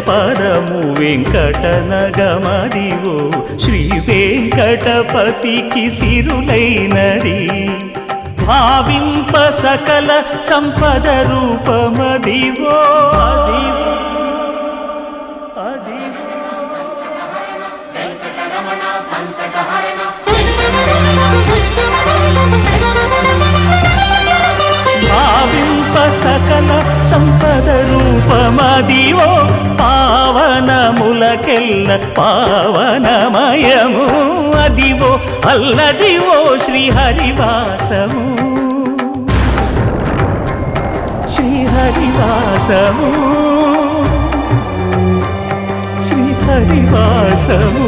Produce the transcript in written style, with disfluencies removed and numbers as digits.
పరము వెంకటనగమదివో శ్రీ వెంకటపతికి సిరులైనది భావింప సకల సంపద రూపమదివో అదివో భావింప సకల సంపద రూపమదివో పావనములకెల్ల పావనమయము అదివో అల్లదివో శ్రీహరివాసము శ్రీహరివాసము శ్రీహరివాసము